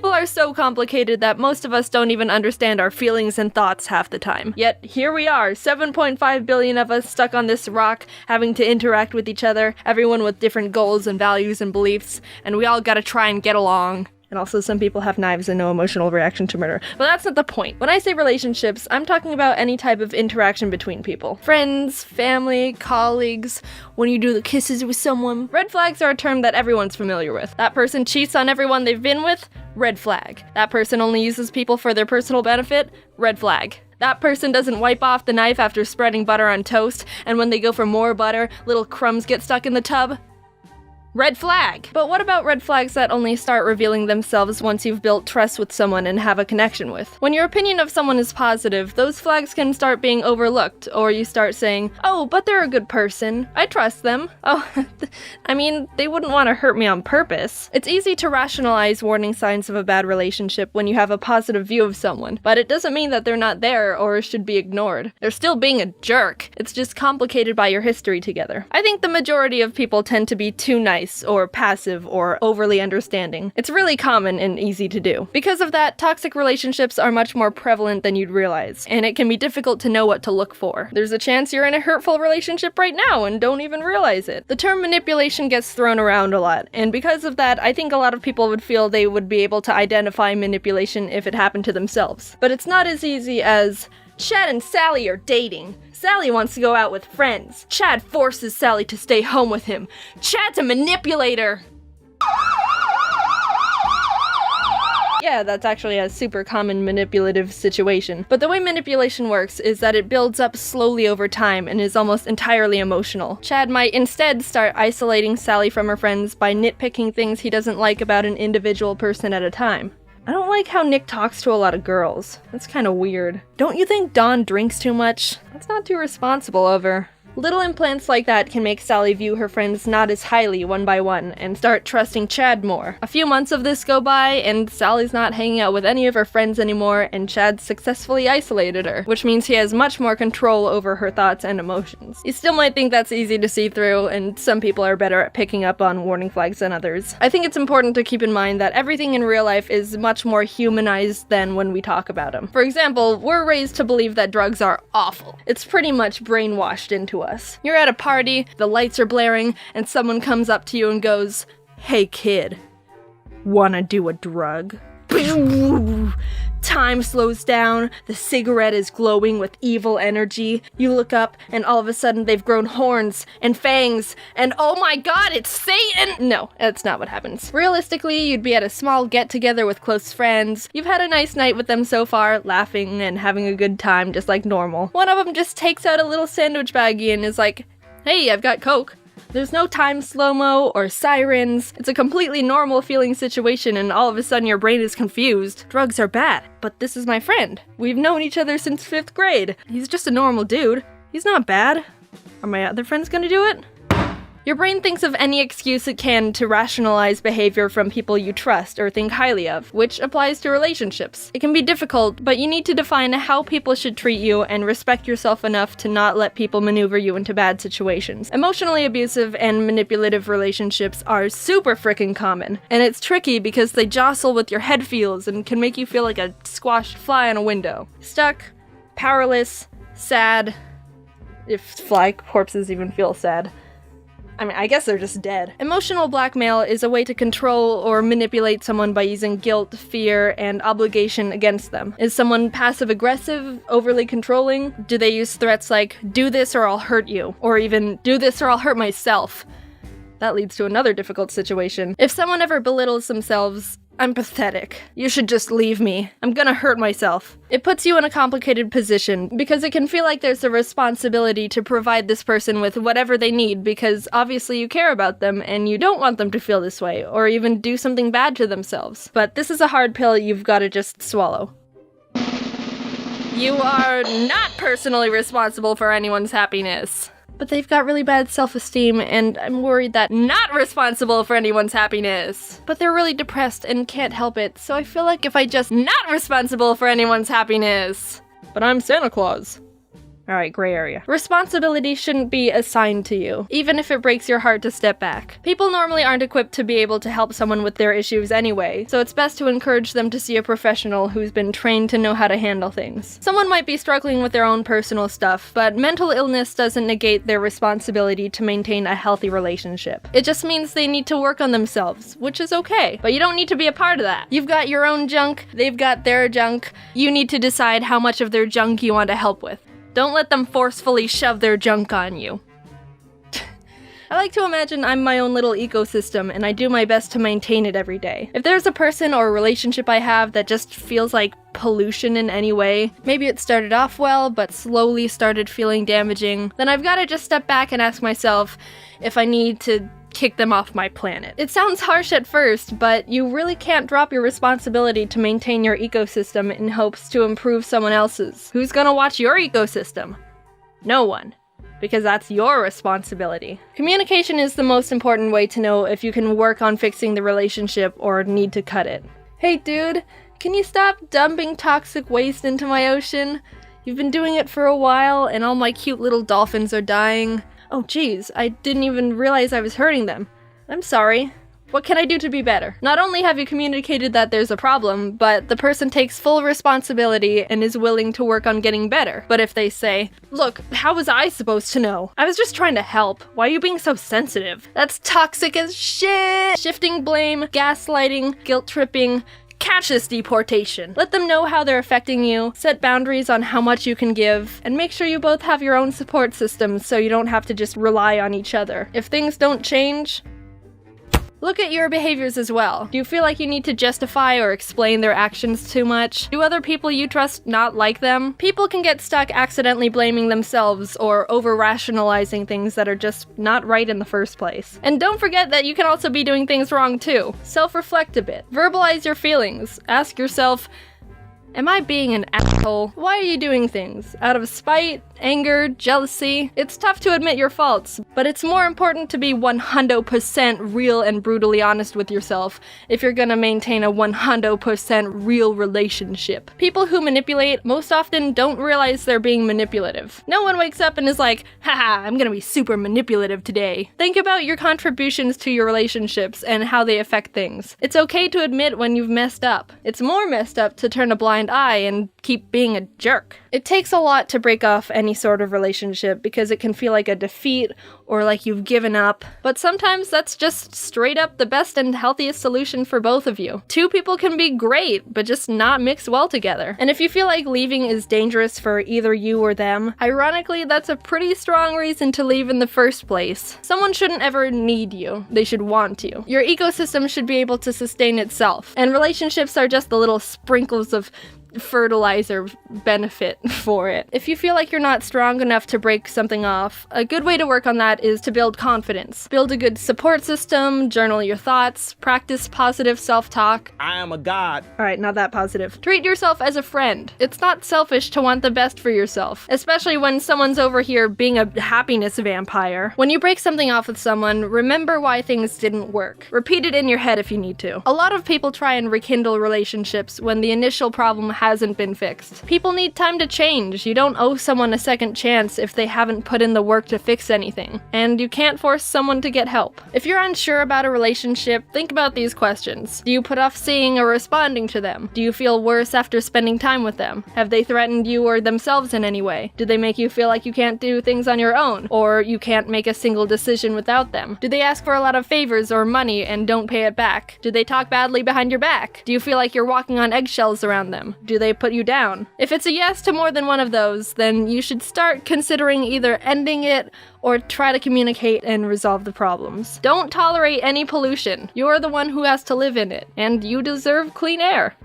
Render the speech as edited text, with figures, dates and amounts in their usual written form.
People are so complicated that most of us don't even understand our feelings and thoughts half the time. Yet, here we are, 7.5 billion of us stuck on this rock, having to interact with each other, everyone with different goals and values and beliefs, and we all gotta try and get along. And also, some people have knives and no emotional reaction to murder. But that's not the point. When I say relationships, I'm talking about any type of interaction between people. Friends, family, colleagues, when you do the kisses with someone. Red flags are a term that everyone's familiar with. That person cheats on everyone they've been with? Red flag. That person only uses people for their personal benefit? Red flag. That person doesn't wipe off the knife after spreading butter on toast, and when they go for more butter, little crumbs get stuck in the tub? Red flag! But what about red flags that only start revealing themselves once you've built trust with someone and have a connection with? When your opinion of someone is positive, those flags can start being overlooked, or you start saying, oh, but they're a good person. I trust them. Oh, I mean, they wouldn't want to hurt me on purpose. It's easy to rationalize warning signs of a bad relationship when you have a positive view of someone, but it doesn't mean that they're not there or should be ignored. They're still being a jerk. It's just complicated by your history together. I think the majority of people tend to be too nice, or passive, or overly understanding. It's really common and easy to do. Because of that, toxic relationships are much more prevalent than you'd realize, and it can be difficult to know what to look for. There's a chance you're in a hurtful relationship right now and don't even realize it. The term manipulation gets thrown around a lot, and because of that, I think a lot of people would feel they would be able to identify manipulation if it happened to themselves. But it's not as easy as, Chad and Sally are dating. Sally wants to go out with friends. Chad forces Sally to stay home with him. Chad's a manipulator! Yeah, that's actually a super common manipulative situation. But the way manipulation works is that it builds up slowly over time and is almost entirely emotional. Chad might instead start isolating Sally from her friends by nitpicking things he doesn't like about an individual person at a time. I don't like how Nick talks to a lot of girls. That's kind of weird. Don't you think Dawn drinks too much? That's not too responsible of her. Little implants like that can make Sally view her friends not as highly one by one, and start trusting Chad more. A few months of this go by, and Sally's not hanging out with any of her friends anymore, and Chad successfully isolated her, which means he has much more control over her thoughts and emotions. You still might think that's easy to see through, and some people are better at picking up on warning flags than others. I think it's important to keep in mind that everything in real life is much more humanized than when we talk about them. For example, we're raised to believe that drugs are awful. It's pretty much brainwashed into us. You're at a party, the lights are blaring, and someone comes up to you and goes, "Hey kid, wanna do a drug?" Time slows down, the cigarette is glowing with evil energy. You look up, and all of a sudden they've grown horns and fangs, and oh my god, it's Satan! No, that's not what happens. Realistically, you'd be at a small get-together with close friends. You've had a nice night with them so far, laughing and having a good time just like normal. One of them just takes out a little sandwich baggie and is like, "Hey, I've got Coke." There's no time slow-mo or sirens. It's a completely normal feeling situation, and all of a sudden your brain is confused. Drugs are bad, but this is my friend. We've known each other since 5th grade. He's just a normal dude. He's not bad. Are my other friends gonna do it? Your brain thinks of any excuse it can to rationalize behavior from people you trust or think highly of, which applies to relationships. It can be difficult, but you need to define how people should treat you and respect yourself enough to not let people maneuver you into bad situations. Emotionally abusive and manipulative relationships are super frickin' common, and it's tricky because they jostle with your head feels and can make you feel like a squashed fly on a window. Stuck, powerless, sad, if fly corpses even feel sad. I mean, I guess they're just dead. Emotional blackmail is a way to control or manipulate someone by using guilt, fear, and obligation against them. Is someone passive-aggressive, overly controlling? Do they use threats like, "Do this or I'll hurt you," or even, "Do this or I'll hurt myself"? That leads to another difficult situation. If someone ever belittles themselves, "I'm pathetic. You should just leave me. I'm gonna hurt myself." It puts you in a complicated position, because it can feel like there's a responsibility to provide this person with whatever they need, because obviously you care about them and you don't want them to feel this way, or even do something bad to themselves. But this is a hard pill you've gotta just swallow. You are not personally responsible for anyone's happiness. But they've got really bad self-esteem, and I'm worried that not responsible for anyone's happiness. But they're really depressed and can't help it, so I feel like if I just not responsible for anyone's happiness. But I'm Santa Claus. Alright, gray area. Responsibility shouldn't be assigned to you, even if it breaks your heart to step back. People normally aren't equipped to be able to help someone with their issues anyway, so it's best to encourage them to see a professional who's been trained to know how to handle things. Someone might be struggling with their own personal stuff, but mental illness doesn't negate their responsibility to maintain a healthy relationship. It just means they need to work on themselves, which is okay, but you don't need to be a part of that. You've got your own junk, they've got their junk. You need to decide how much of their junk you want to help with. Don't let them forcefully shove their junk on you. I like to imagine I'm my own little ecosystem, and I do my best to maintain it every day. If there's a person or a relationship I have that just feels like pollution in any way, maybe it started off well, but slowly started feeling damaging, then I've got to just step back and ask myself if I need to kick them off my planet. It sounds harsh at first, but you really can't drop your responsibility to maintain your ecosystem in hopes to improve someone else's. Who's gonna watch your ecosystem? No one. Because that's your responsibility. Communication is the most important way to know if you can work on fixing the relationship or need to cut it. Hey dude, can you stop dumping toxic waste into my ocean? You've been doing it for a while and all my cute little dolphins are dying. Oh geez, I didn't even realize I was hurting them. I'm sorry. What can I do to be better? Not only have you communicated that there's a problem, but the person takes full responsibility and is willing to work on getting better. But if they say, look, how was I supposed to know? I was just trying to help. Why are you being so sensitive? That's toxic as shit! Shifting blame, gaslighting, guilt tripping. Catch this deportation. Let them know how they're affecting you, set boundaries on how much you can give, and make sure you both have your own support systems so you don't have to just rely on each other. If things don't change, look at your behaviors as well. Do you feel like you need to justify or explain their actions too much? Do other people you trust not like them? People can get stuck accidentally blaming themselves or over-rationalizing things that are just not right in the first place. And don't forget that you can also be doing things wrong too. Self-reflect a bit. Verbalize your feelings. Ask yourself, am I being an asshole? Why are you doing things? Out of spite? Anger? Jealousy? It's tough to admit your faults, but it's more important to be 100% real and brutally honest with yourself if you're gonna maintain a 100% real relationship. People who manipulate most often don't realize they're being manipulative. No one wakes up and is like, haha, I'm gonna be super manipulative today. Think about your contributions to your relationships and how they affect things. It's okay to admit when you've messed up. It's more messed up to turn a blind eye and keep being a jerk. It takes a lot to break off any sort of relationship because it can feel like a defeat or like you've given up, but sometimes that's just straight up the best and healthiest solution for both of you. Two people can be great, but just not mix well together. And if you feel like leaving is dangerous for either you or them, ironically, that's a pretty strong reason to leave in the first place. Someone shouldn't ever need you, they should want you. Your ecosystem should be able to sustain itself, and relationships are just the little sprinkles of fertilizer benefit for it. If you feel like you're not strong enough to break something off, a good way to work on that is to build confidence. Build a good support system, journal your thoughts, practice positive self-talk. I am a god. Alright, not that positive. Treat yourself as a friend. It's not selfish to want the best for yourself, especially when someone's over here being a happiness vampire. When you break something off with someone, remember why things didn't work. Repeat it in your head if you need to. A lot of people try and rekindle relationships when the initial problem hasn't been fixed. People need time to change. You don't owe someone a second chance if they haven't put in the work to fix anything. And you can't force someone to get help. If you're unsure about a relationship, think about these questions. Do you put off seeing or responding to them? Do you feel worse after spending time with them? Have they threatened you or themselves in any way? Do they make you feel like you can't do things on your own? Or you can't make a single decision without them? Do they ask for a lot of favors or money and don't pay it back? Do they talk badly behind your back? Do you feel like you're walking on eggshells around them? Do they put you down? If it's a yes to more than one of those, then you should start considering either ending it or try to communicate and resolve the problems. Don't tolerate any pollution. You're the one who has to live in it, and you deserve clean air.